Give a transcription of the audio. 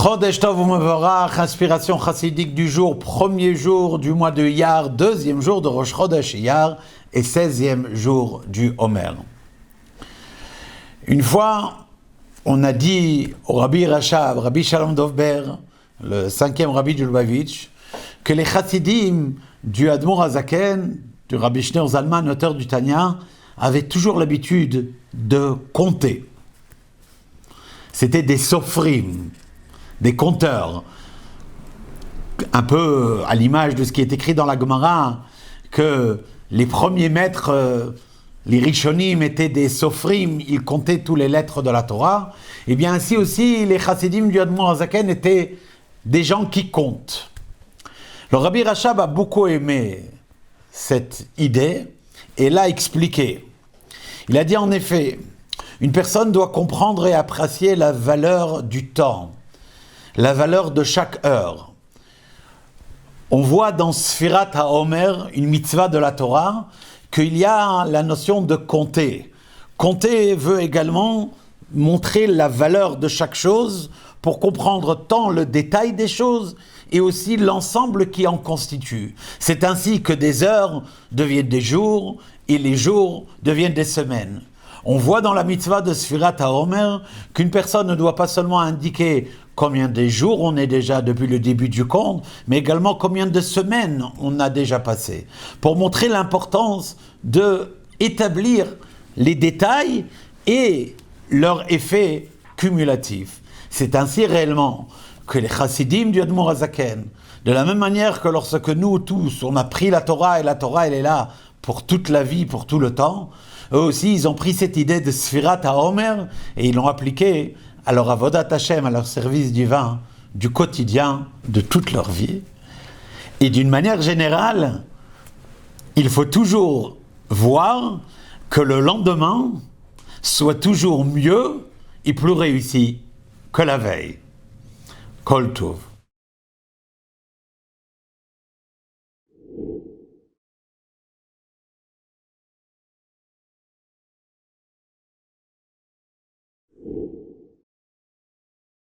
Chodesh Tov u'Mevorach, inspiration chassidique du jour, premier jour du mois de Iyar, deuxième jour de Rosh Chodesh Iyar et 16e jour du Homer. Une fois, on a dit au Rabbi Rachab, Rabbi Shalom Dovber, le 5e Rabbi du Lubavitch, que les chassidim du Admor Hazaken, du Rabbi Shneur Zalman, auteur du Tanya, avaient toujours l'habitude de compter. C'était des sofrim, des compteurs, un peu à l'image de ce qui est écrit dans la Gemara, que les premiers maîtres, les Rishonim étaient des sofrim, ils comptaient toutes les lettres de la Torah. Et bien ainsi aussi, les chassidim du Admor Hazaken étaient des gens qui comptent. Le Rabbi Rachab a beaucoup aimé cette idée et l'a expliqué. Il a dit en effet, une personne doit comprendre et apprécier la valeur du temps, la valeur de chaque heure. On voit dans Sfirat HaOmer, une mitzvah de la Torah, qu'il y a la notion de compter. Compter veut également montrer la valeur de chaque chose pour comprendre tant le détail des choses et aussi l'ensemble qui en constitue. C'est ainsi que des heures deviennent des jours et les jours deviennent des semaines. On voit dans la mitzvah de Sfirat HaOmer qu'une personne ne doit pas seulement indiquer combien de jours on est déjà depuis le début du compte, mais également combien de semaines on a déjà passé, pour montrer l'importance d'établir les détails et leur effet cumulatif. C'est ainsi réellement que les chassidim du Admor Hazaken, de la même manière que lorsque nous tous, on a pris la Torah, et la Torah elle est là pour toute la vie, pour tout le temps, eux aussi ils ont pris cette idée de Sfirat HaOmer et ils l'ont appliquée à leur avodat Hashem, à leur service divin du quotidien, de toute leur vie. Et d'une manière générale, il faut toujours voir que le lendemain soit toujours mieux et plus réussi que la veille. Kol Tov.